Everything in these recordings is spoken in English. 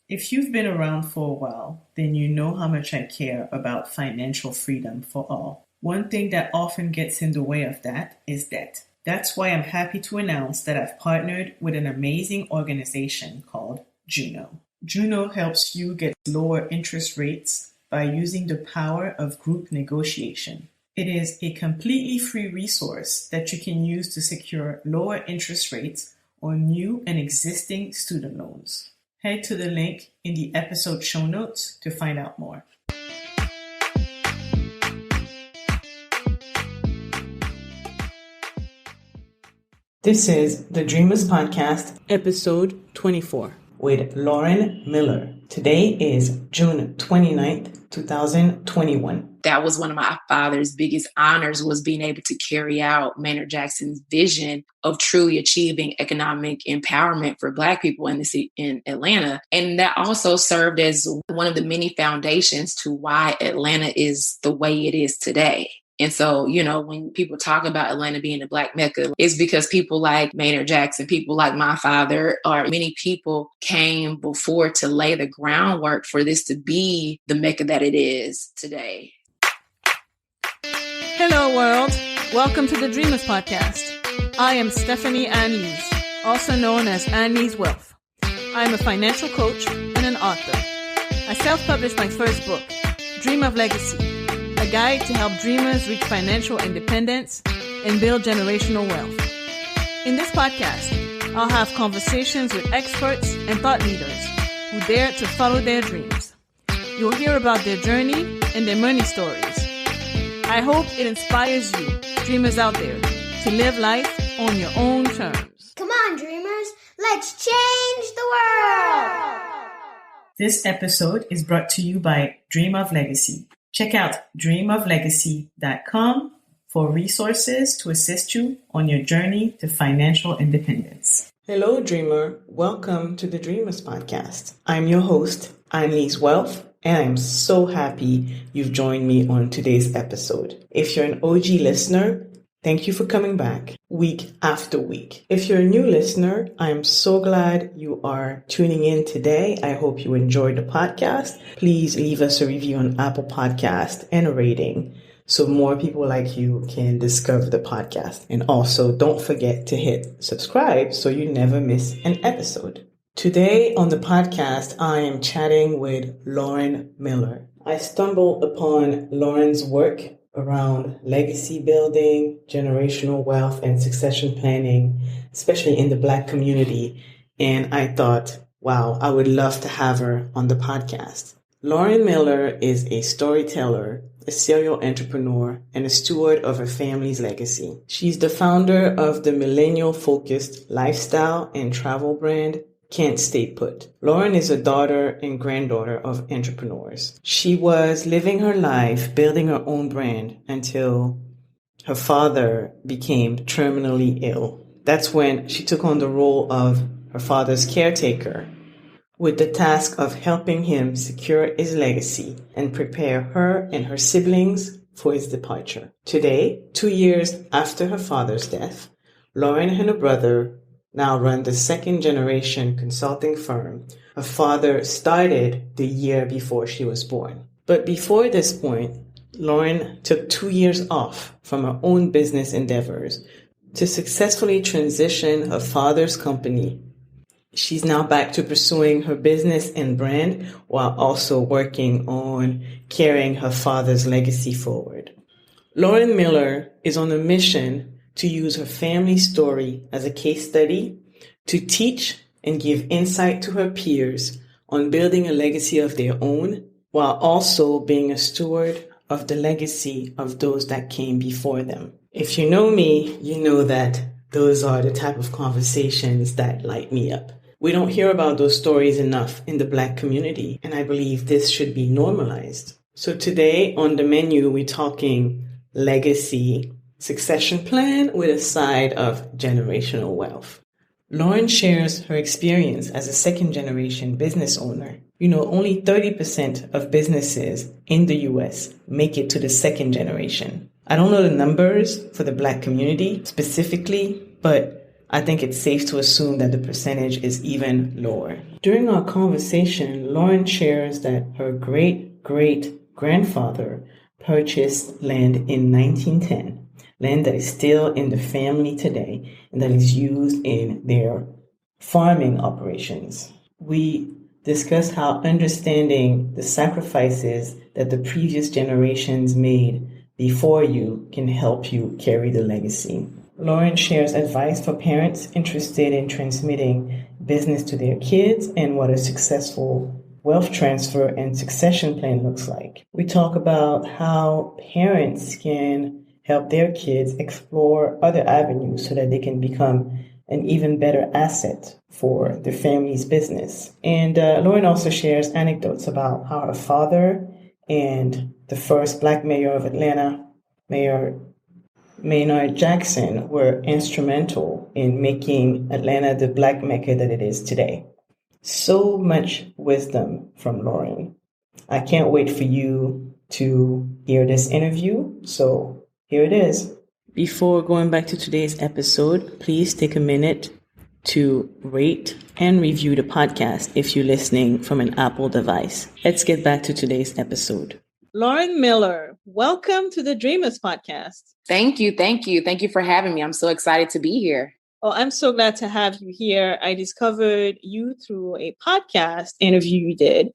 If you've been around for a while, then you know how much I care about financial freedom for all. One thing that often gets in the way of that is debt. That's why I'm happy to announce that I've partnered with an amazing organization called Juno. Juno helps you get lower interest rates by using the power of group negotiation. It is a completely free resource that you can use to secure lower interest rates on new and existing student loans. Head to the link in the episode show notes to find out more. This is the Dreamers Podcast, episode 24, with Lauren Miller. Today is June 29th, 2021. That was one of my father's biggest honors, was being able to carry out Maynard Jackson's vision of truly achieving economic empowerment for Black people in Atlanta. And that also served as one of the many foundations to why Atlanta is the way it is today. And so, when people talk about Atlanta being a Black Mecca, it's because people like Maynard Jackson, people like my father, or many people came before to lay the groundwork for this to be the Mecca that it is today. Hello, world. Welcome to the Dreamers Podcast. I am Stephanie Anne-Lyse, also known as Anne-Lyse Wealth. I am a financial coach and an author. I self-published my first book, Dream of Legacy, a guide to help dreamers reach financial independence and build generational wealth. In this podcast, I'll have conversations with experts and thought leaders who dare to follow their dreams. You'll hear about their journey and their money stories. I hope it inspires you, dreamers out there, to live life on your own terms. Come on, dreamers, let's change the world! This episode is brought to you by Dream of Legacy. Check out dreamoflegacy.com for resources to assist you on your journey to financial independence. Hello, dreamer. Welcome to the Dreamers Podcast. I'm your host, Anne-Lyse Wealth, and I'm so happy you've joined me on today's episode. If you're an OG listener, thank you for coming back week after week. If you're a new listener, I'm so glad you are tuning in today. I hope you enjoyed the podcast. Please leave us a review on Apple Podcast and a rating so more people like you can discover the podcast. And also, don't forget to hit subscribe so you never miss an episode. Today on the podcast, I am chatting with Lauren Miller. I stumbled upon Lauren's work around legacy building, generational wealth, and succession planning, especially in the Black community. And I thought, wow, I would love to have her on the podcast. Lauren Miller is a storyteller, a serial entrepreneur, and a steward of her family's legacy. She's the founder of the millennial-focused lifestyle and travel brand, CANT STAY PUT. Lauren is a daughter and granddaughter of entrepreneurs. She was living her life building her own brand until her father became terminally ill. That's when she took on the role of her father's caretaker, with the task of helping him secure his legacy and prepare her and her siblings for his departure. Today, 2 years after her father's death, Lauren and her brother now run the second-generation consulting firm her father started the year before she was born. But before this point, Lauren took 2 years off from her own business endeavors to successfully transition her father's company. She's now back to pursuing her business and brand while also working on carrying her father's legacy forward. Lauren Miller is on a mission to use her family story as a case study to teach and give insight to her peers on building a legacy of their own, while also being a steward of the legacy of those that came before them. If you know me, you know that those are the type of conversations that light me up. We don't hear about those stories enough in the Black community, and I believe this should be normalized. So today on the menu, we're talking legacy, succession plan with a side of generational wealth. Lauren shares her experience as a second-generation business owner. Only 30% of businesses in the U.S. make it to the second generation. I don't know the numbers for the Black community specifically, but I think it's safe to assume that the percentage is even lower. During our conversation, Lauren shares that her great-great-grandfather purchased land in 1910, land that is still in the family today and that is used in their farming operations. We discussed how understanding the sacrifices that the previous generations made before you can help you carry the legacy. Lauren shares advice for parents interested in transmitting business to their kids and what a successful wealth transfer and succession plan looks like. We talk about how parents can help their kids explore other avenues so that they can become an even better asset for the family's business. And Lauren also shares anecdotes about how her father and the first Black mayor of Atlanta, Mayor Maynard Jackson, were instrumental in making Atlanta the Black Mecca that it is today. So much wisdom from Lauren. I can't wait for you to hear this interview. So here it is. Before going back to today's episode, please take a minute to rate and review the podcast if you're listening from an Apple device. Let's get back to today's episode. Lauren Miller, welcome to the Dreamers Podcast. Thank you. Thank you. Thank you for having me. I'm so excited to be here. Oh, I'm so glad to have you here. I discovered you through a podcast interview you did,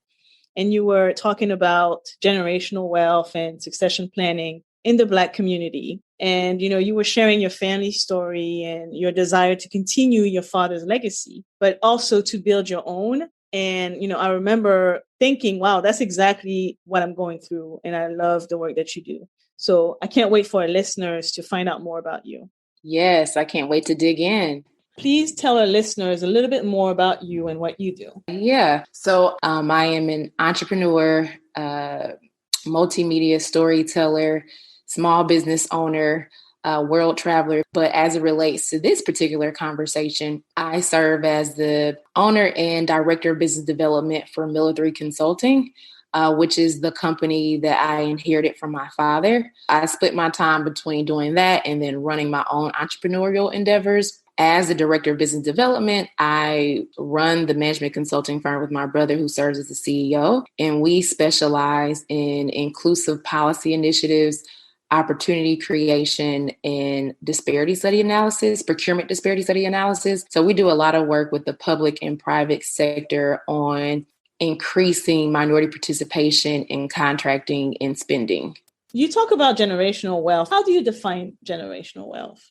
and you were talking about generational wealth and succession planning in the Black community. And, you were sharing your family story and your desire to continue your father's legacy, but also to build your own. And, I remember thinking, wow, that's exactly what I'm going through. And I love the work that you do. So I can't wait for our listeners to find out more about you. Yes, I can't wait to dig in. Please tell our listeners a little bit more about you and what you do. Yeah. So I am an entrepreneur, multimedia storyteller, small business owner, world traveler. But as it relates to this particular conversation, I serve as the owner and director of business development for Millie Consulting, which is the company that I inherited from my father. I split my time between doing that and then running my own entrepreneurial endeavors. As the director of business development, I run the management consulting firm with my brother, who serves as the CEO, and we specialize in inclusive policy initiatives, opportunity creation, and disparity study analysis, procurement disparity study analysis. So we do a lot of work with the public and private sector on increasing minority participation in contracting and spending. You talk about generational wealth. How do you define generational wealth?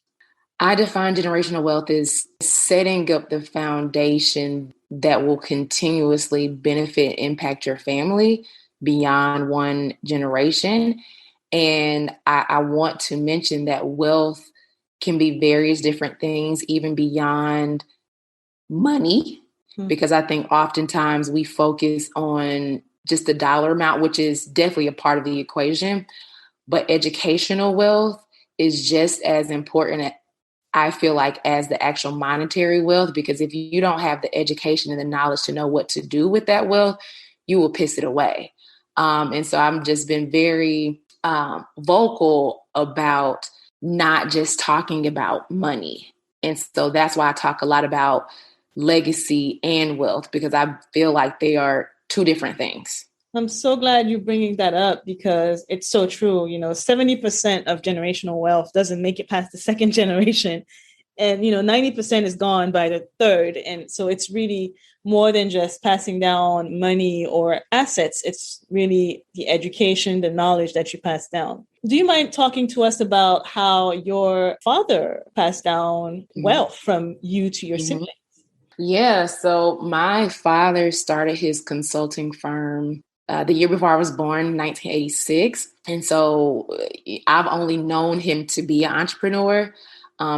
I define generational wealth as setting up the foundation that will continuously benefit, impact your family beyond one generation. And I want to mention that wealth can be various different things, even beyond money, because I think oftentimes we focus on just the dollar amount, which is definitely a part of the equation. But educational wealth is just as important, I feel like, as the actual monetary wealth, because if you don't have the education and the knowledge to know what to do with that wealth, you will piss it away. And so I've just been very vocal about not just talking about money. And so that's why I talk a lot about legacy and wealth, because I feel like they are two different things. I'm so glad you're bringing that up, because it's so true. 70% of generational wealth doesn't make it past the second generation. And, 90% is gone by the third. And so it's really more than just passing down money or assets. It's really the education, the knowledge that you pass down. Do you mind talking to us about how your father passed down wealth from you to your siblings? Yeah. So my father started his consulting firm the year before I was born, 1986. And so I've only known him to be an entrepreneur.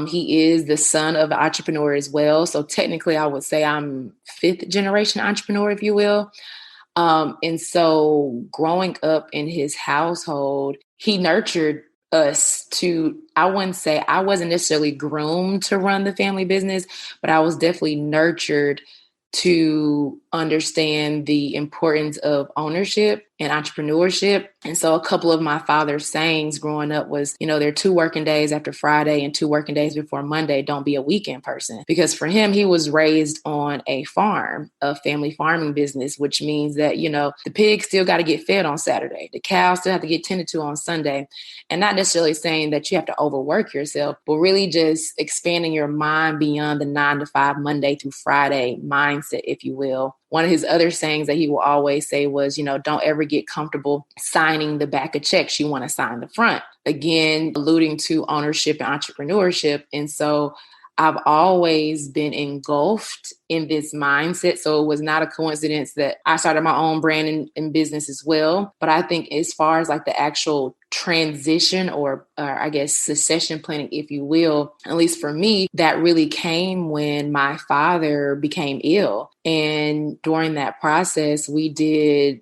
He is the son of an entrepreneur as well. So technically, I would say I'm fifth generation entrepreneur, if you will. And so growing up in his household, he nurtured us to, I wouldn't say I wasn't necessarily groomed to run the family business, but I was definitely nurtured to understand the importance of ownership and entrepreneurship. And so a couple of my father's sayings growing up was, there are 2 working days after Friday and 2 working days before Monday. Don't be a weekend person. Because for him, he was raised on a farm, a family farming business, which means that, the pigs still got to get fed on Saturday. The cows still have to get tended to on Sunday. And not necessarily saying that you have to overwork yourself, but really just expanding your mind beyond the 9 to 5 Monday through Friday mindset, if you will. One of his other sayings that he will always say was, don't ever get comfortable signing the back of checks. You want to sign the front. Again, alluding to ownership and entrepreneurship. And so I've always been engulfed in this mindset. So it was not a coincidence that I started my own brand in business as well. But I think as far as like the actual transition or I guess succession planning, if you will, at least for me, that really came when my father became ill. And during that process, we did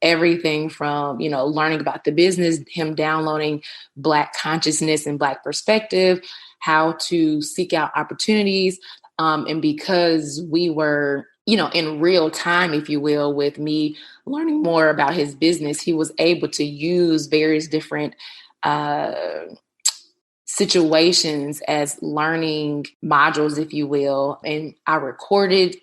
everything from, learning about the business, him downloading Black consciousness and Black perspective, how to seek out opportunities. And because we were, in real time, if you will, with me learning more about his business, he was able to use various different situations as learning modules, if you will. And I recorded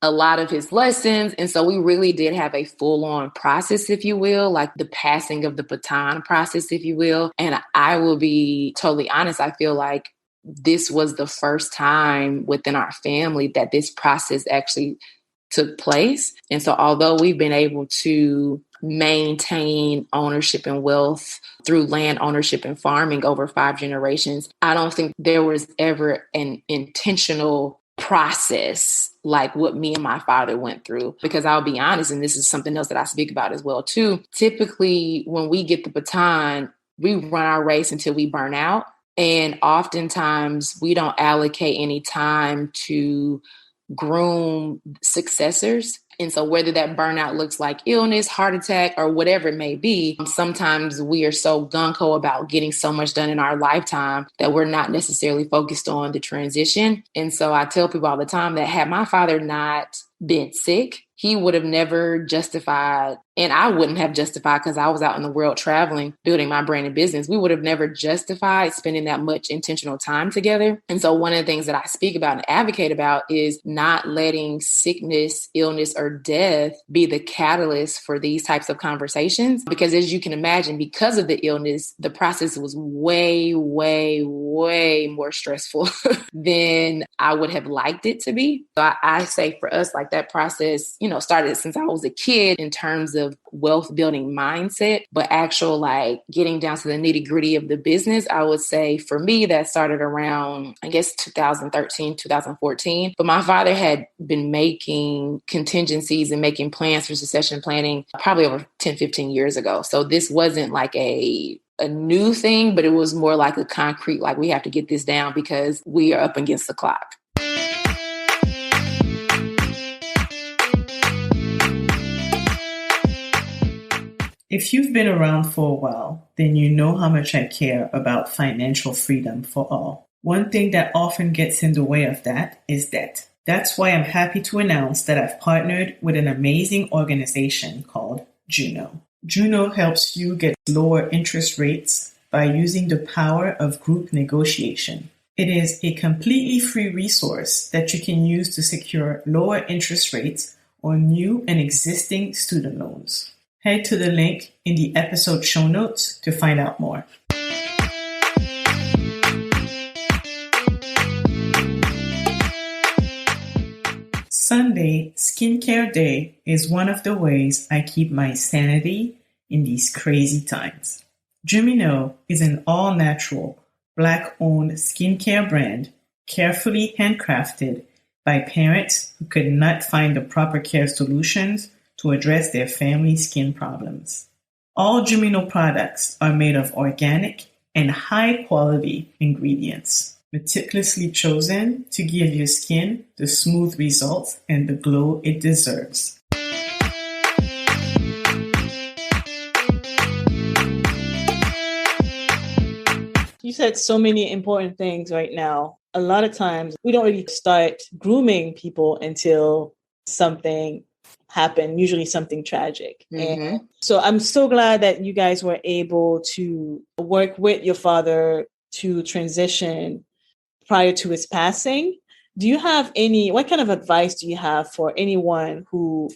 a lot of his lessons. And so we really did have a full-on process, if you will, like the passing of the baton process, if you will. And I will be totally honest, I feel like this was the first time within our family that this process actually took place. And so although we've been able to maintain ownership and wealth through land ownership and farming over 5 generations, I don't think there was ever an intentional process like what me and my father went through. Because I'll be honest, and this is something else that I speak about as well too, typically when we get the baton, we run our race until we burn out. And oftentimes we don't allocate any time to groom successors. And so whether that burnout looks like illness, heart attack, or whatever it may be, sometimes we are so gung-ho about getting so much done in our lifetime that we're not necessarily focused on the transition. And so I tell people all the time that had my father not been sick, he would have never justified, and I wouldn't have justified because I was out in the world traveling, building my brand and business. We would have never justified spending that much intentional time together. And so one of the things that I speak about and advocate about is not letting sickness, illness, or death be the catalyst for these types of conversations. Because as you can imagine, because of the illness, the process was way, way, way more stressful than I would have liked it to be. So I say for us, like that process, started since I was a kid in terms of wealth building mindset, but actual like getting down to the nitty gritty of the business, I would say for me that started around, I guess, 2013, 2014. But my father had been making contingencies and making plans for succession planning probably over 10, 15 years ago. So this wasn't like a new thing, but it was more like a concrete, like we have to get this down because we are up against the clock. If you've been around for a while, then you know how much I care about financial freedom for all. One thing that often gets in the way of that is debt. That's why I'm happy to announce that I've partnered with an amazing organization called Juno. Juno helps you get lower interest rates by using the power of group negotiation. It is a completely free resource that you can use to secure lower interest rates on new and existing student loans. Head to the link in the episode show notes to find out more. Sunday, Skincare Day, is one of the ways I keep my sanity in these crazy times. Jumino is an all-natural, Black-owned skincare brand carefully handcrafted by parents who could not find the proper care solutions to address their family skin problems. All Jumino products are made of organic and high-quality ingredients, meticulously chosen to give your skin the smooth results and the glow it deserves. You said so many important things right now. A lot of times we don't really start grooming people until something happen, usually something tragic. Mm-hmm. And so I'm so glad that you guys were able to work with your father to transition prior to his passing. Do you have what kind of advice do you have for anyone who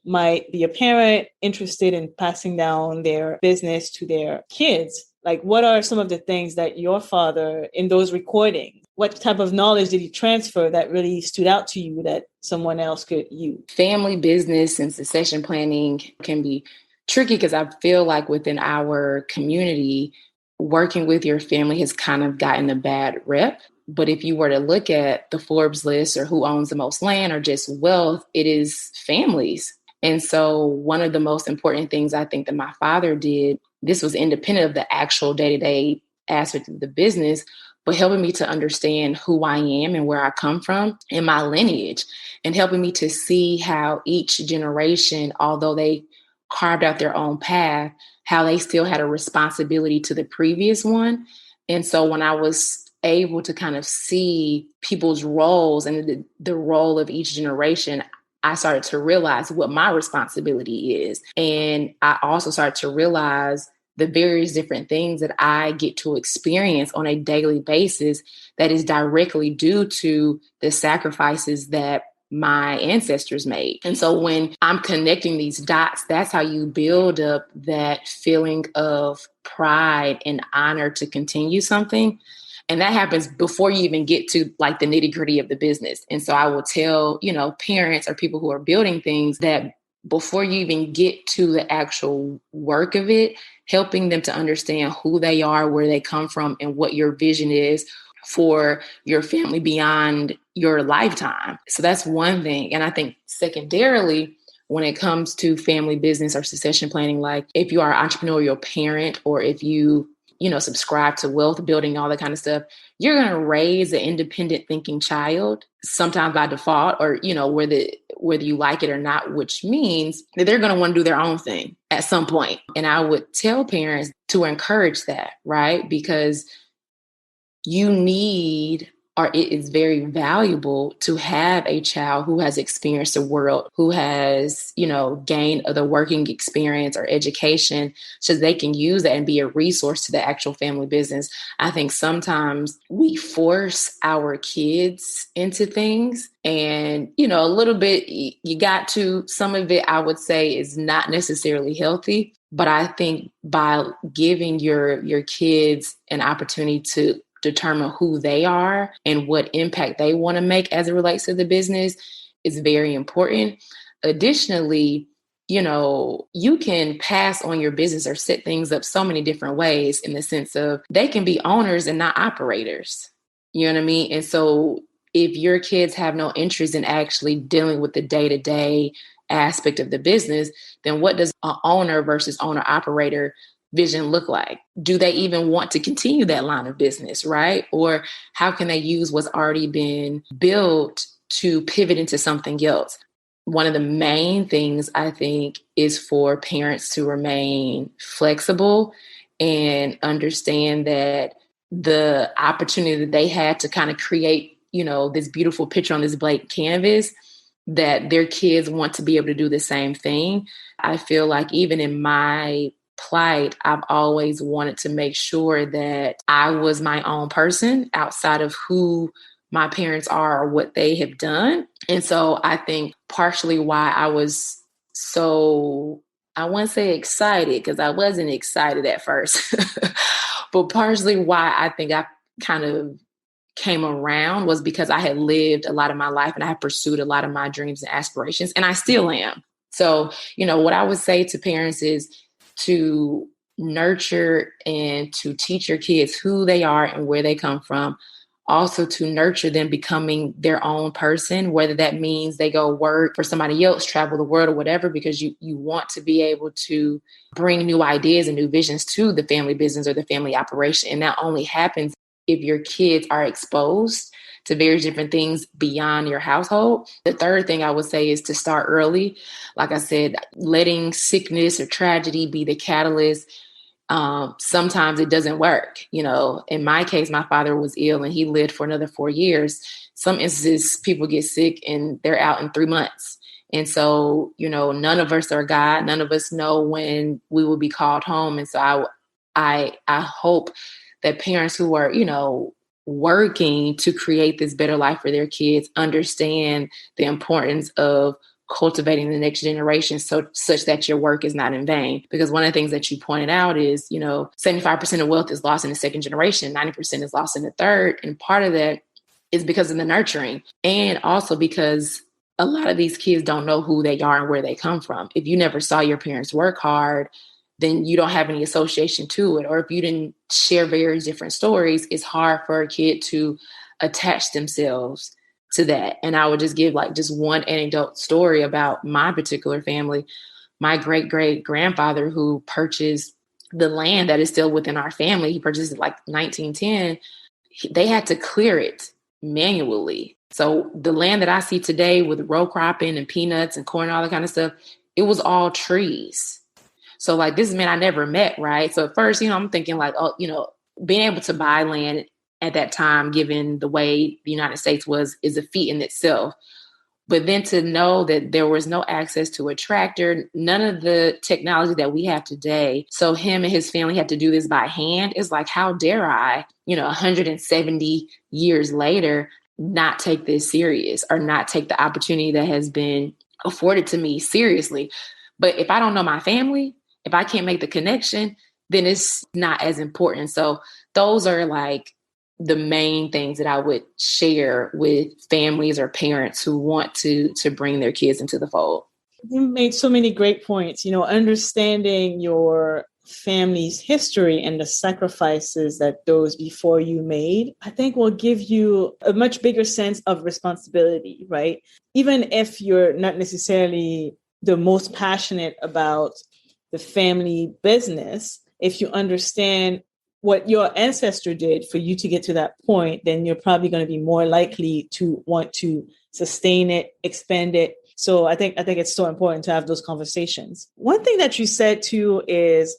might be a parent interested in passing down their business to their kids? Like, what are some of the things that your father, in those recordings, what type of knowledge did he transfer that really stood out to you that someone else could use? Family business and succession planning can be tricky because I feel like within our community, working with your family has kind of gotten a bad rep. But if you were to look at the Forbes list or who owns the most land or just wealth, it is families. And so one of the most important things I think that my father did, this was independent of the actual day-to-day aspect of the business, but helping me to understand who I am and where I come from and my lineage, and helping me to see how each generation, although they carved out their own path, how they still had a responsibility to the previous one. And so when I was able to kind of see people's roles and the role of each generation, I started to realize what my responsibility is. And I also started to realize the various different things that I get to experience on a daily basis that is directly due to the sacrifices that my ancestors made. And so when I'm connecting these dots, that's how you build up that feeling of pride and honor to continue something. And that happens before you even get to like the nitty gritty of the business. And so I will tell, parents or people who are building things that before you even get to the actual work of it, helping them to understand who they are, where they come from, and what your vision is for your family beyond your lifetime. So that's one thing. And I think secondarily, when it comes to family business or succession planning, like if you are an entrepreneurial parent or if you subscribe to wealth building, all that kind of stuff, you're going to raise an independent thinking child, sometimes by default, or, whether you like it or not, which means that they're going to want to do their own thing at some point. And I would tell parents to encourage that, right? Because you need, or it is very valuable to have a child who has experienced the world, who has, gained other working experience or education so they can use that and be a resource to the actual family business. I think sometimes we force our kids into things and, a little bit, you got to, some of it I would say is not necessarily healthy. But I think by giving your kids an opportunity to determine who they are and what impact they want to make as it relates to the business is very important. Additionally, you can pass on your business or set things up so many different ways in the sense of they can be owners and not operators. You know what I mean? And so if your kids have no interest in actually dealing with the day-to-day aspect of the business, then what does an owner versus owner operator vision look like? Do they even want to continue that line of business, right? Or how can they use what's already been built to pivot into something else? One of the main things I think is for parents to remain flexible and understand that the opportunity that they had to kind of create, this beautiful picture on this blank canvas, that their kids want to be able to do the same thing. I feel like even in my plight, I've always wanted to make sure that I was my own person outside of who my parents are or what they have done. And so I think partially why I was so, I wouldn't say excited because I wasn't excited at first, but partially why I think I kind of came around was because I had lived a lot of my life and I had pursued a lot of my dreams and aspirations, and I still am. So, what I would say to parents is to nurture and to teach your kids who they are and where they come from. Also to nurture them becoming their own person, whether that means they go work for somebody else, travel the world or whatever, because you want to be able to bring new ideas and new visions to the family business or the family operation. And that only happens if your kids are exposed to various different things beyond your household. The third thing I would say is to start early. Like I said, letting sickness or tragedy be the catalyst. Sometimes it doesn't work. In my case, my father was ill and he lived for another 4 years. Some instances, people get sick and they're out in 3 months. And so, none of us are God. None of us know when we will be called home. And so I hope that parents who are, working to create this better life for their kids understand the importance of cultivating the next generation such that your work is not in vain. Because one of the things that you pointed out is, 75% of wealth is lost in the second generation, 90% is lost in the third. And part of that is because of the nurturing, and also because a lot of these kids don't know who they are and where they come from. If you never saw your parents work hard, then you don't have any association to it. Or if you didn't share various different stories, it's hard for a kid to attach themselves to that. And I would just give just one anecdote story about my particular family. My great-great-grandfather, who purchased the land that is still within our family, he purchased it 1910. They had to clear it manually. So the land that I see today with row cropping and peanuts and corn and all that kind of stuff, it was all trees. So this man I never met, right? So at first, I'm thinking being able to buy land at that time, given the way the United States was, is a feat in itself. But then to know that there was no access to a tractor, none of the technology that we have today. So him and his family had to do this by hand. It's how dare I, 170 years later, not take this serious or not take the opportunity that has been afforded to me seriously. But if I don't know my family, if I can't make the connection, then it's not as important. So those are the main things that I would share with families or parents who want to bring their kids into the fold. You made so many great points. Understanding your family's history and the sacrifices that those before you made, I think will give you a much bigger sense of responsibility, right? Even if you're not necessarily the most passionate about the family business, if you understand what your ancestor did for you to get to that point, then you're probably going to be more likely to want to sustain it, expand it. So I think it's so important to have those conversations. One thing that you said too is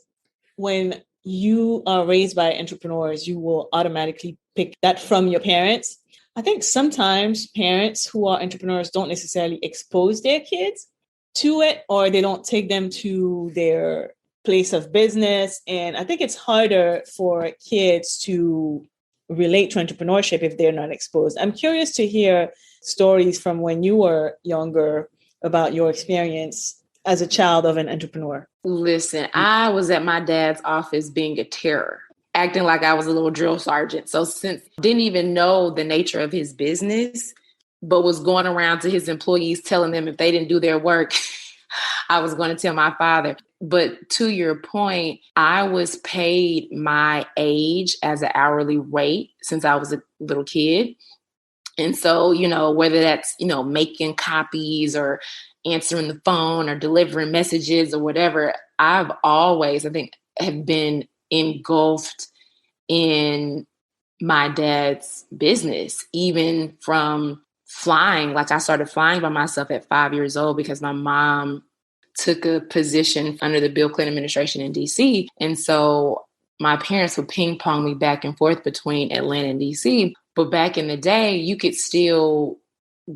when you are raised by entrepreneurs, you will automatically pick that from your parents. I think sometimes parents who are entrepreneurs don't necessarily expose their kids to it, or they don't take them to their place of business. And I think it's harder for kids to relate to entrepreneurship if they're not exposed. I'm curious to hear stories from when you were younger about your experience as a child of an entrepreneur. Listen, I was at my dad's office being a terror, acting like I was a little drill sergeant. So since didn't even know the nature of his business, but was going around to his employees telling them if they didn't do their work, I was going to tell my father. But to your point, I was paid my age as an hourly rate since I was a little kid. And so, whether that's, making copies or answering the phone or delivering messages or whatever, I've always, I think, have been engulfed in my dad's business, even from flying. I started flying by myself at 5 years old because my mom took a position under the Bill Clinton administration in DC. And so my parents would ping pong me back and forth between Atlanta and DC. But back in the day, you could still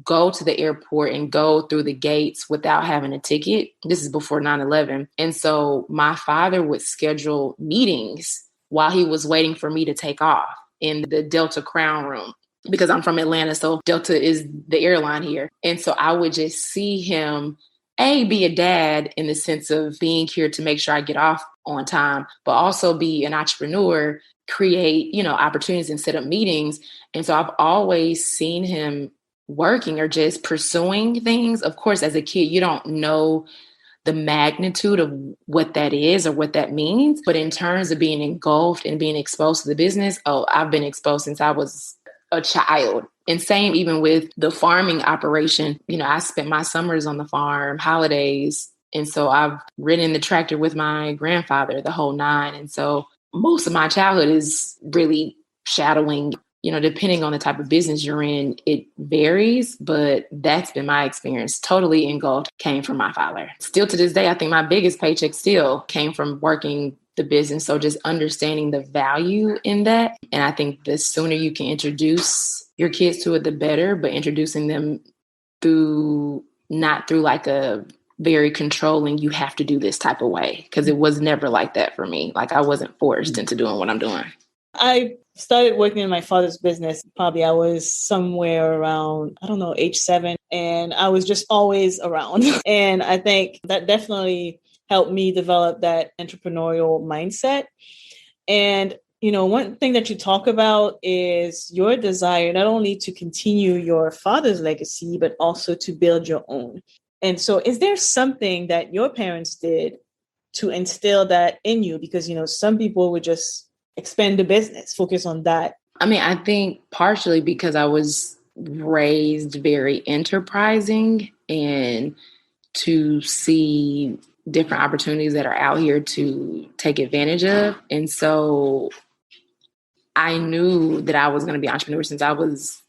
go to the airport and go through the gates without having a ticket. This is before 9/11. And so my father would schedule meetings while he was waiting for me to take off in the Delta Crown Room, because I'm from Atlanta. So Delta is the airline here. And so I would just see him, be a dad in the sense of being here to make sure I get off on time, but also be an entrepreneur, create, opportunities and set up meetings. And so I've always seen him working or just pursuing things. Of course, as a kid, you don't know the magnitude of what that is or what that means. But in terms of being engulfed and being exposed to the business, I've been exposed since I was a child. And same even with the farming operation. I spent my summers on the farm, holidays. And so I've ridden the tractor with my grandfather, the whole nine. And so most of my childhood is really shadowing, depending on the type of business you're in, it varies, but that's been my experience. Totally engulfed, came from my father. Still to this day, I think my biggest paycheck still came from working the business. So just understanding the value in that. And I think the sooner you can introduce your kids to it, the better, but introducing them through not through like a very controlling, you have to do this type of way. Because it was never like that for me. Like I wasn't forced into doing what I'm doing. I started working in my father's business. Probably I was somewhere around, age 7. And I was just always around. And I think that definitely helped me develop that entrepreneurial mindset. And, one thing that you talk about is your desire not only to continue your father's legacy, but also to build your own. And so is there something that your parents did to instill that in you? Because, some people would just expand the business, focus on that. I mean, I think partially because I was raised very enterprising and to see different opportunities that are out here to take advantage of. And so I knew that I was going to be an entrepreneur since I was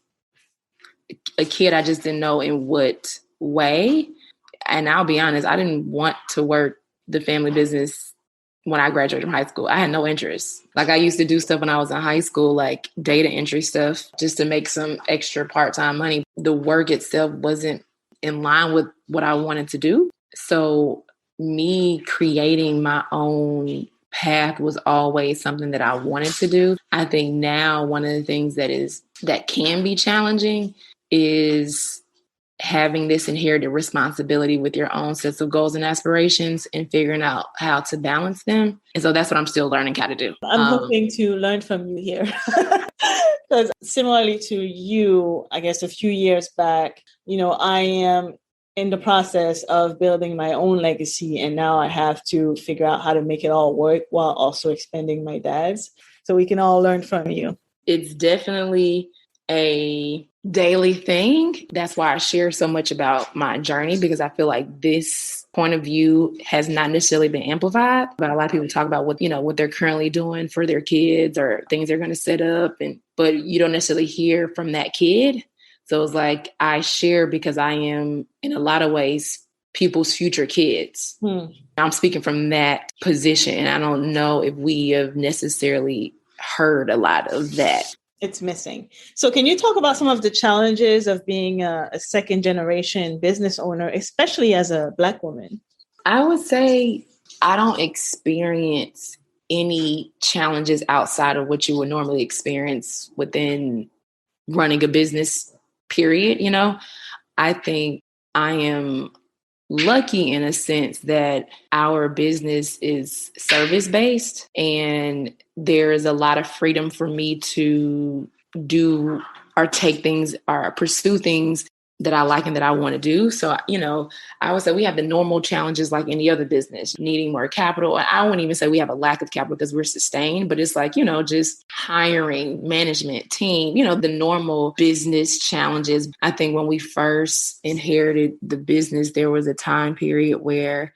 a kid. I just didn't know in what way. And I'll be honest, I didn't want to work the family business when I graduated from high school. I had no interest. Like I used to do stuff when I was in high school, like data entry stuff, just to make some extra part-time money. The work itself wasn't in line with what I wanted to do. So me creating my own path was always something that I wanted to do. I think now one of the things that can be challenging is having this inherited responsibility with your own sets of goals and aspirations and figuring out how to balance them. And so that's what I'm still learning how to do. I'm hoping to learn from you here. Because similarly to you, I guess a few years back, I am in the process of building my own legacy. And now I have to figure out how to make it all work while also expanding my dad's. So we can all learn from you. It's definitely a daily thing. That's why I share so much about my journey, because I feel like this point of view has not necessarily been amplified, but a lot of people talk about what they're currently doing for their kids or things they're going to set up. But you don't necessarily hear from that kid. So it's like I share because I am in a lot of ways people's future kids. I'm speaking from that position. And I don't know if we have necessarily heard a lot of that. It's missing. So can you talk about some of the challenges of being a second generation business owner, especially as a Black woman? I would say I don't experience any challenges outside of what you would normally experience within running a business, period. I think I am lucky in a sense that our business is service-based and there is a lot of freedom for me to do or take things or pursue things that I like and that I want to do. So, I would say we have the normal challenges like any other business, needing more capital. And I wouldn't even say we have a lack of capital because we're sustained, but it's like, just hiring, management, team, the normal business challenges. I think when we first inherited the business, there was a time period where,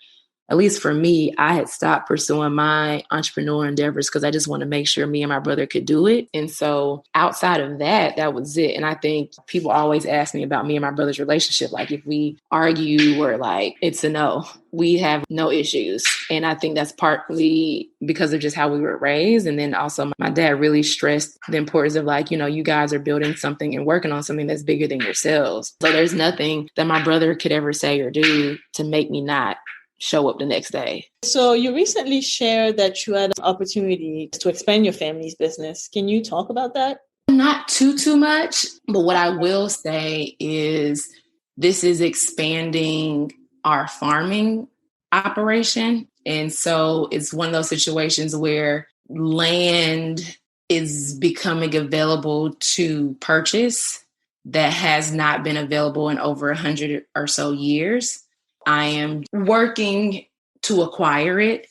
at least for me, I had stopped pursuing my entrepreneur endeavors because I just want to make sure me and my brother could do it. And so outside of that, that was it. And I think people always ask me about me and my brother's relationship. Like if we argue or like, it's a no, we have no issues. And I think that's partly because of just how we were raised. And then also my dad really stressed the importance of like, you guys are building something and working on something that's bigger than yourselves. So there's nothing that my brother could ever say or do to make me not show up the next day. So you recently shared that you had an opportunity to expand your family's business. Can you talk about that? Not too much, but what I will say is this is expanding our farming operation. And so it's one of those situations where land is becoming available to purchase that has not been available in over 100 or so years. I am working to acquire it.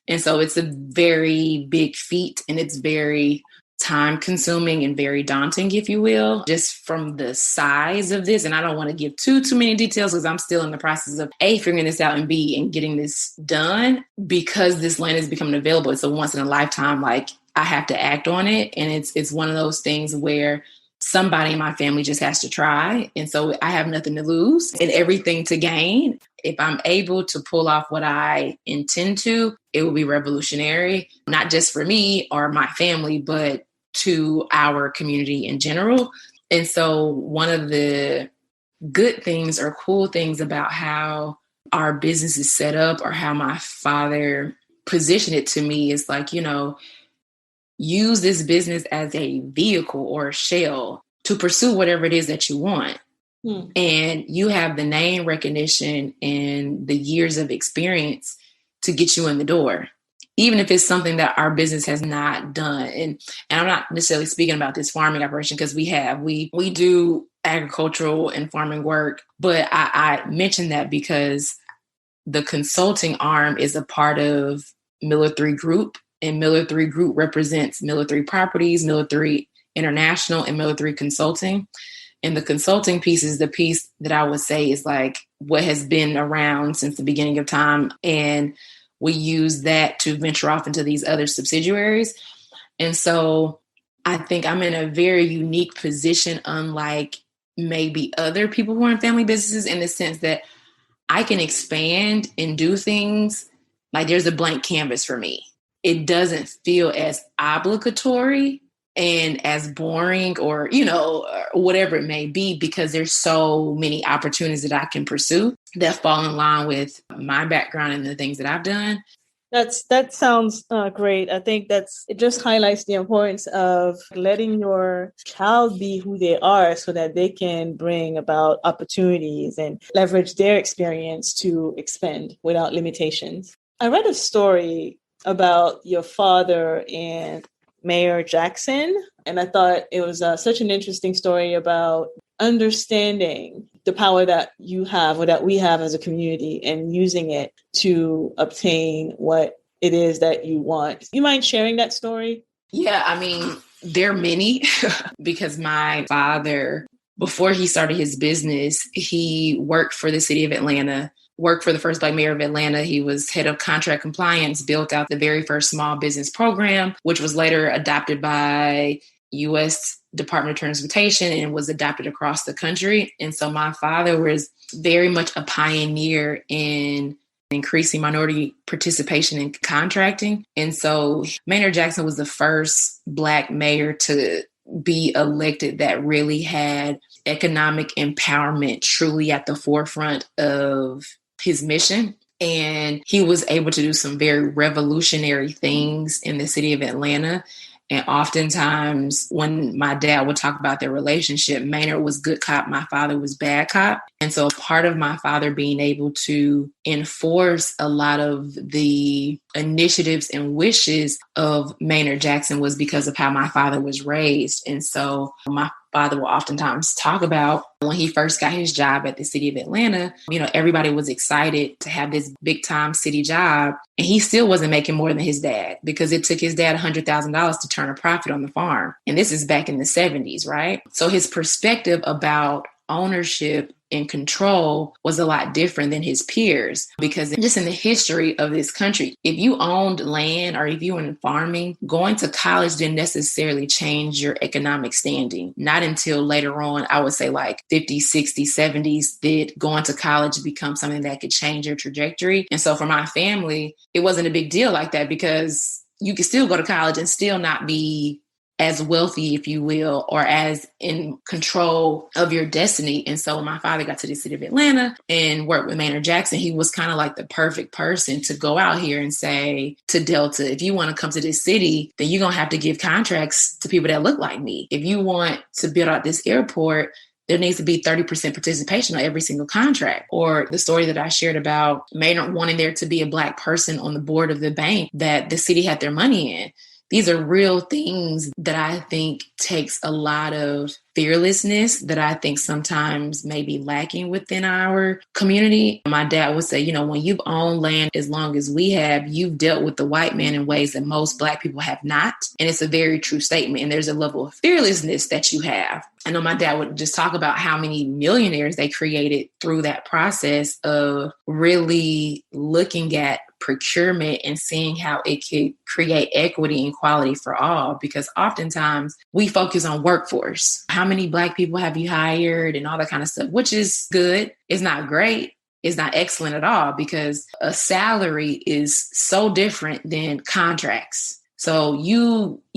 And so it's a very big feat and it's very time consuming and very daunting, if you will, just from the size of this. And I don't want to give too many details because I'm still in the process of A, figuring this out and B, and getting this done because this land is becoming available. It's a once in a lifetime, like I have to act on it. And it's one of those things where somebody in my family just has to try. And so I have nothing to lose and everything to gain. If I'm able to pull off what I intend to, it will be revolutionary, not just for me or my family, but to our community in general. And so one of the good things or cool things about how our business is set up, or how my father positioned it to me, is like, use this business as a vehicle or a shell to pursue whatever it is that you want. And you have the name recognition and the years of experience to get you in the door, even if it's something that our business has not done. And I'm not necessarily speaking about this farming operation, because we do agricultural and farming work. But I mentioned that because the consulting arm is a part of Miller 3 Group, and Miller 3 Group represents Miller 3 Properties, Miller 3 International, and Miller 3 Consulting. And the consulting piece is the piece that I would say is like what has been around since the beginning of time. And we use that to venture off into these other subsidiaries. And so I think I'm in a very unique position, unlike maybe other people who are in family businesses, in the sense that I can expand and do things like there's a blank canvas for me. It doesn't feel as obligatory and as boring or, whatever it may be, because there's so many opportunities that I can pursue that fall in line with my background and the things that I've done. That sounds great. I think it just highlights the importance of letting your child be who they are, so that they can bring about opportunities and leverage their experience to expand without limitations. I read a story about your father and Mayor Jackson, and I thought it was such an interesting story about understanding the power that you have, or that we have as a community, and using it to obtain what it is that you want. You mind sharing that story? Yeah, I mean, there are many because my father, before he started his business, he worked for the city of Atlanta, worked for the first Black mayor of Atlanta. He was head of contract compliance, built out the very first small business program, which was later adopted by U.S. Department of Transportation and was adopted across the country. And so my father was very much a pioneer in increasing minority participation in contracting. And so Maynard Jackson was the first Black mayor to be elected that really had economic empowerment truly at the forefront of his mission. And he was able to do some very revolutionary things in the city of Atlanta. And oftentimes when my dad would talk about their relationship, Maynard was good cop, my father was bad cop. And so part of my father being able to enforce a lot of the initiatives and wishes of Maynard Jackson was because of how my father was raised. And so my father will oftentimes talk about when he first got his job at the city of Atlanta, everybody was excited to have this big time city job. And he still wasn't making more than his dad, because it took his dad $100,000 to turn a profit on the farm. And this is back in the 70s, right? So his perspective about ownership and control was a lot different than his peers, because just in the history of this country, if you owned land or if you were in farming, going to college didn't necessarily change your economic standing. Not until later on, I would say like 50s, 60s, 70s, did going to college become something that could change your trajectory. And so for my family, it wasn't a big deal like that, because you could still go to college and still not be as wealthy, if you will, or as in control of your destiny. And so when my father got to the city of Atlanta and worked with Maynard Jackson, he was kind of like the perfect person to go out here and say to Delta, if you want to come to this city, then you're going to have to give contracts to people that look like me. If you want to build out this airport, there needs to be 30% participation on every single contract. Or the story that I shared about Maynard wanting there to be a Black person on the board of the bank that the city had their money in. These are real things that I think takes a lot of fearlessness that I think sometimes may be lacking within our community. My dad would say, when you've owned land as long as we have, you've dealt with the white man in ways that most Black people have not. And it's a very true statement. And there's a level of fearlessness that you have. I know my dad would just talk about how many millionaires they created through that process of really looking at procurement and seeing how it could create equity and quality for all. Because oftentimes we focus on workforce. How many Black people have you hired and all that kind of stuff, which is good. It's not great. It's not excellent at all, because a salary is so different than contracts. So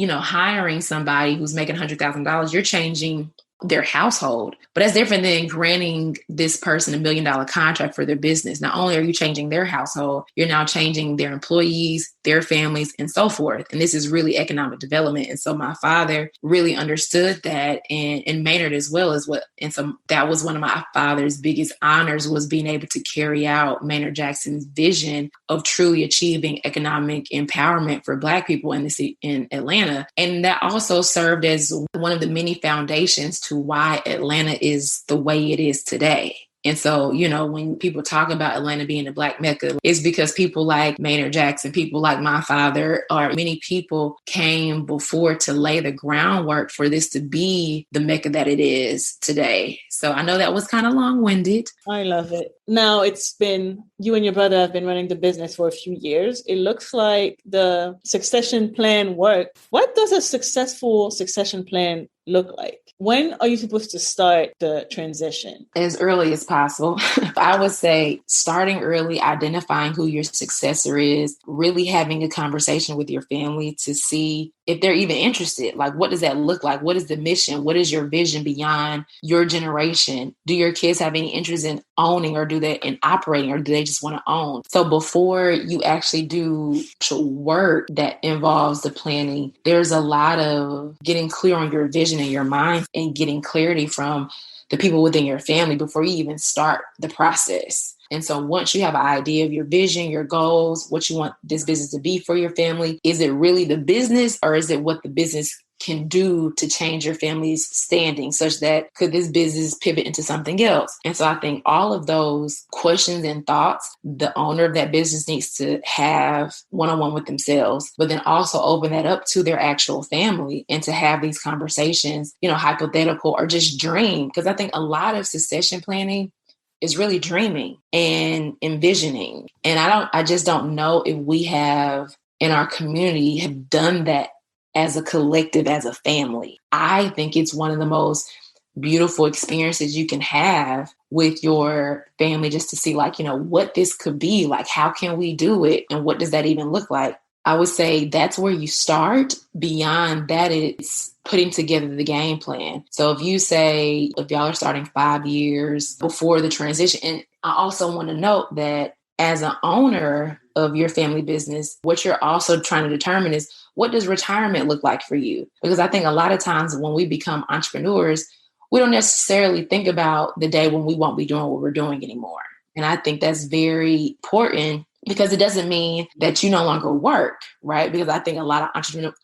hiring somebody who's making $100,000, you're changing their household. But that's different than granting this person $1 million contract for their business. Not only are you changing their household, you're now changing their employees, their families, and so forth. And this is really economic development. And so my father really understood that, and Maynard as well as what. And so that was one of my father's biggest honors, was being able to carry out Maynard Jackson's vision of truly achieving economic empowerment for Black people in Atlanta. And that also served as one of the many foundations to why Atlanta is the way it is today. And so, when people talk about Atlanta being a Black Mecca, it's because people like Maynard Jackson, people like my father, or many people came before to lay the groundwork for this to be the Mecca that it is today. So I know that was kind of long-winded. I love it. Now you and your brother have been running the business for a few years. It looks like the succession plan worked. What does a successful succession plan look like? When are you supposed to start the transition? As early as possible. I would say starting early, identifying who your successor is, really having a conversation with your family to see if they're even interested. Like, what does that look like? What is the mission? What is your vision beyond your generation? Do your kids have any interest in owning, or in operating, or do they just want to own? So before you actually do work that involves the planning, there's a lot of getting clear on your vision in your mind and getting clarity from the people within your family before you even start the process. And so once you have an idea of your vision, your goals, what you want this business to be for your family, is it really the business, or is it what the business can do to change your family's standing, such that could this business pivot into something else? And so I think all of those questions and thoughts, the owner of that business needs to have one-on-one with themselves, but then also open that up to their actual family and to have these conversations, hypothetical, or just dream. Because I think a lot of succession planning is really dreaming and envisioning. And I just don't know if we have in our community have done that as a collective, as a family. I think it's one of the most beautiful experiences you can have with your family, just to see what this could be like. How can we do it? And what does that even look like? I would say that's where you start. Beyond that, it's putting together the game plan. So if y'all are starting 5 years before the transition, and I also want to note that as an owner of your family business, what you're also trying to determine is, what does retirement look like for you? Because I think a lot of times when we become entrepreneurs, we don't necessarily think about the day when we won't be doing what we're doing anymore. And I think that's very important, because it doesn't mean that you no longer work, right? Because I think a lot of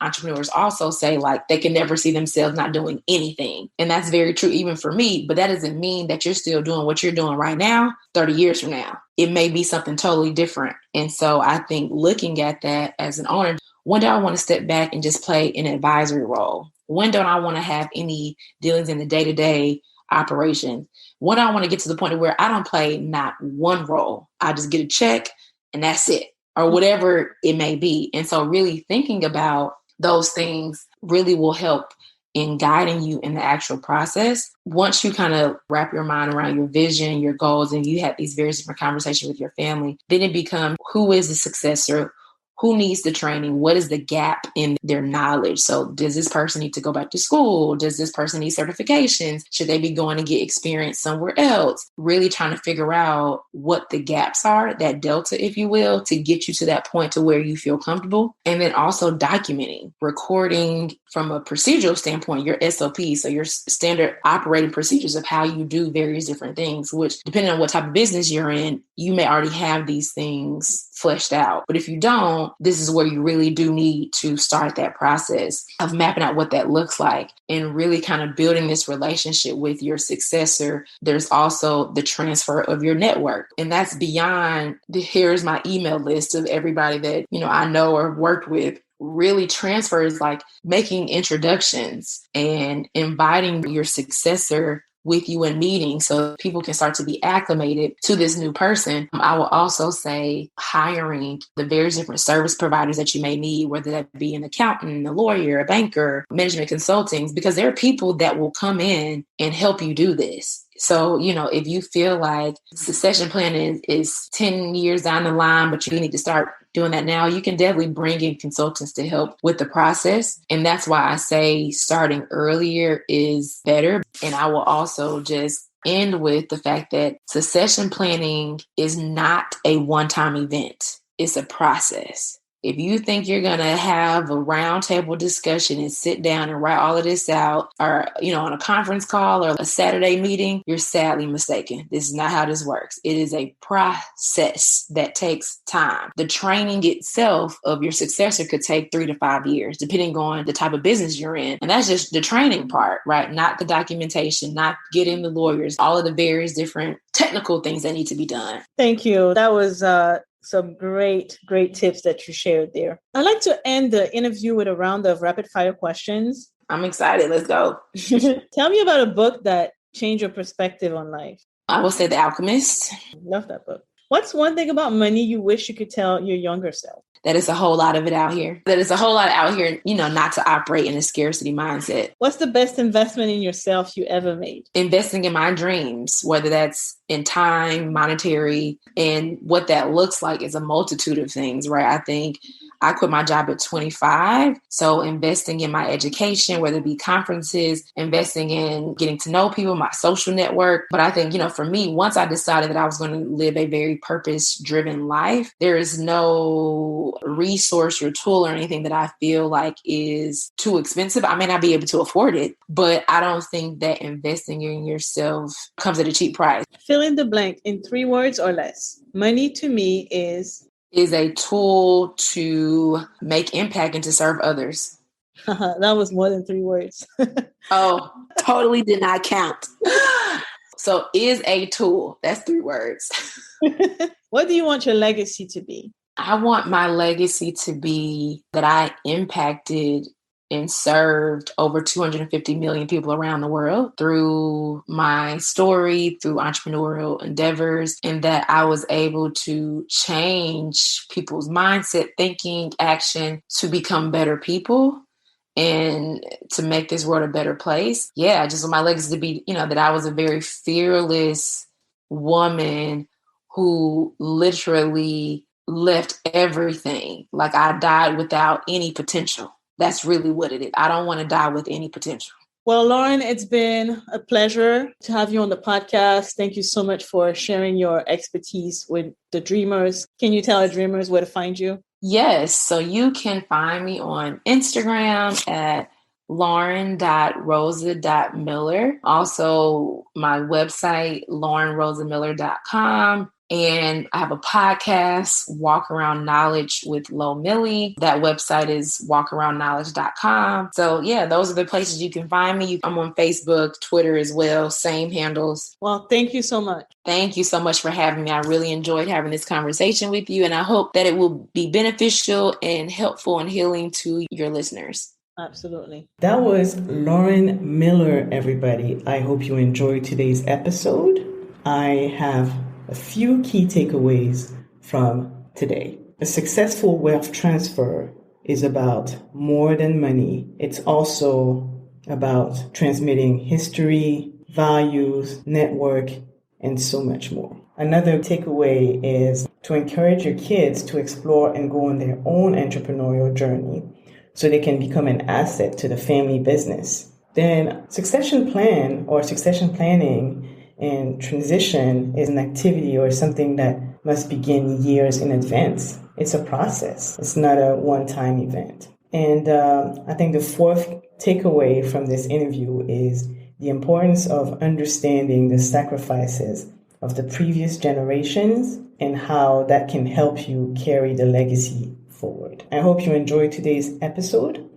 entrepreneurs also say they can never see themselves not doing anything. And that's very true even for me, but that doesn't mean that you're still doing what you're doing right now, 30 years from now. It may be something totally different. And so I think looking at that as an owner, when do I want to step back and just play an advisory role? When don't I want to have any dealings in the day-to-day operation? When do I want to get to the point where I don't play not one role? I just get a check and that's it, or whatever it may be. And so really thinking about those things really will help in guiding you in the actual process. Once you kind of wrap your mind around your vision, your goals, and you have these various different conversations with your family, then it becomes, who is the successor? Who needs the training? What is the gap in their knowledge? So does this person need to go back to school? Does this person need certifications? Should they be going to get experience somewhere else? Really trying to figure out what the gaps are, that delta, if you will, to get you to that point to where you feel comfortable. And then also documenting, recording from a procedural standpoint, your SOP, so your standard operating procedures of how you do various different things, which depending on what type of business you're in, you may already have these things fleshed out. But if you don't, this is where you really do need to start that process of mapping out what that looks like and really kind of building this relationship with your successor. There's also the transfer of your network. And that's beyond here's my email list of everybody that, I know or worked with. Really transfers like making introductions and inviting your successor with you in meetings so people can start to be acclimated to this new person. I will also say hiring the various different service providers that you may need, whether that be an accountant, a lawyer, a banker, management consulting, because there are people that will come in and help you do this. So, if you feel like succession planning is 10 years down the line, but you need to start doing that now, you can definitely bring in consultants to help with the process. And that's why I say starting earlier is better. And I will also just end with the fact that succession planning is not a one-time event. It's a process. If you think you're going to have a roundtable discussion and sit down and write all of this out, or, on a conference call or a Saturday meeting, you're sadly mistaken. This is not how this works. It is a process that takes time. The training itself of your successor could take 3 to 5 years, depending on the type of business you're in. And that's just the training part, right? Not the documentation, not getting the lawyers, all of the various different technical things that need to be done. Thank you. That was some great tips that you shared there. I'd like to end the interview with a round of rapid fire questions. I'm excited. Let's go. Tell me about a book that changed your perspective on life. I will say The Alchemist. Love that book. What's one thing about money you wish you could tell your younger self? That it's a whole lot of it out here. That it's a whole lot out here, not to operate in a scarcity mindset. What's the best investment in yourself you ever made? Investing in my dreams, whether that's in time, monetary, and what that looks like is a multitude of things, right? I think I quit my job at 25. So investing in my education, whether it be conferences, investing in getting to know people, my social network. But I think, for me, once I decided that I was going to live a very purpose-driven life, there is no resource or tool or anything that I feel like is too expensive. I may not be able to afford it, but I don't think that investing in yourself comes at a cheap price. Fill in the blank in 3 words or less. Money to me is a tool to make impact and to serve others. That was more than 3 words. Oh, totally did not count. So is a tool. That's 3 words. What do you want your legacy to be? I want my legacy to be that I impacted and served over 250 million people around the world through my story, through entrepreneurial endeavors, and that I was able to change people's mindset, thinking, action to become better people and to make this world a better place. Yeah, I just want my legacy to be, that I was a very fearless woman who literally left everything. Like I died without any potential. That's really what it is. I don't want to die with any potential. Well, Lauren, it's been a pleasure to have you on the podcast. Thank you so much for sharing your expertise with the dreamers. Can you tell our dreamers where to find you? Yes. So you can find me on Instagram at lauren.rosa.miller. Also, my website, laurenrosamiller.com. And I have a podcast, Walk Around Knowledge with Millie. That website is walkaroundknowledge.com. So yeah, those are the places you can find me. I'm on Facebook, Twitter as well, same handles. Well, thank you so much. Thank you so much for having me. I really enjoyed having this conversation with you, and I hope that it will be beneficial and helpful and healing to your listeners. Absolutely. That was Lauren Miller, everybody. I hope you enjoyed today's episode. I have a few key takeaways from today. A successful wealth transfer is about more than money. It's also about transmitting history, values, network, and so much more. Another takeaway is to encourage your kids to explore and go on their own entrepreneurial journey so they can become an asset to the family business. Then succession planning and transition is an activity or something that must begin years in advance. It's a process. It's not a one-time event. And I think the fourth takeaway from this interview is the importance of understanding the sacrifices of the previous generations and how that can help you carry the legacy forward. I hope you enjoyed today's episode.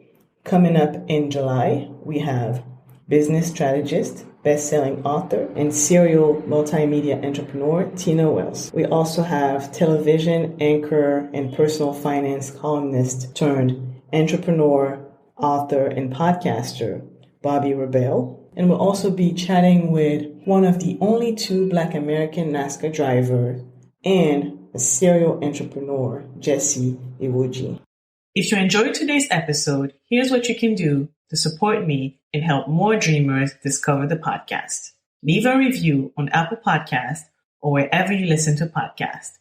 Coming up in July, we have business strategist, best-selling author, and serial multimedia entrepreneur, Tina Wells. We also have television anchor and personal finance columnist turned entrepreneur, author, and podcaster, Bobby Rebel. And we'll also be chatting with one of the only 2 Black American NASCAR drivers and a serial entrepreneur, Jesse Iwoji. If you enjoyed today's episode, here's what you can do to support me and help more dreamers discover the podcast. Leave a review on Apple Podcasts or wherever you listen to podcasts.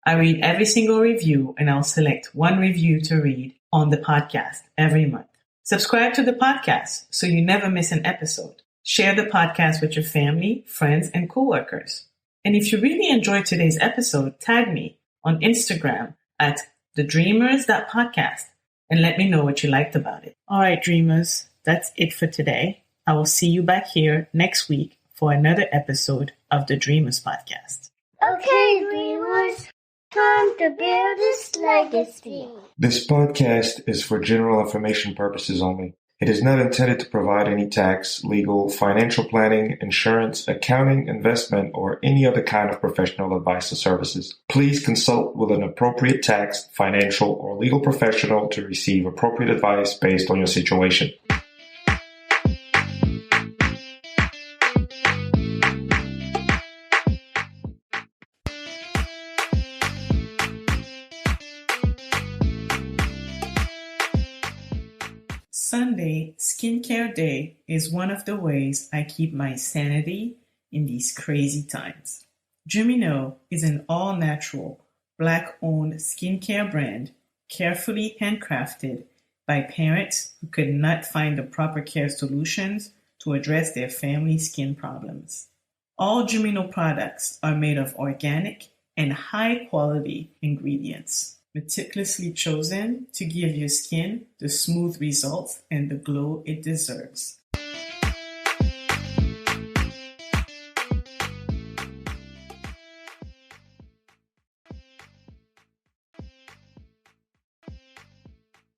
I read every single review and I'll select one review to read on the podcast every month. Subscribe to the podcast so you never miss an episode. Share the podcast with your family, friends, and coworkers. And if you really enjoyed today's episode, tag me on Instagram at thedreamers.podcast and let me know what you liked about it. All right, dreamers, that's it for today. I will see you back here next week for another episode of the Dreamers Podcast. Okay, dreamers, time to build this legacy. This podcast is for general information purposes only. It is not intended to provide any tax, legal, financial planning, insurance, accounting, investment, or any other kind of professional advice or services. Please consult with an appropriate tax, financial, or legal professional to receive appropriate advice based on your situation. Sunday, Skincare Day, is one of the ways I keep my sanity in these crazy times. Jumino is an all-natural, Black-owned skincare brand carefully handcrafted by parents who could not find the proper care solutions to address their family skin problems. All Jumino products are made of organic and high-quality ingredients, meticulously chosen to give your skin the smooth results and the glow it deserves.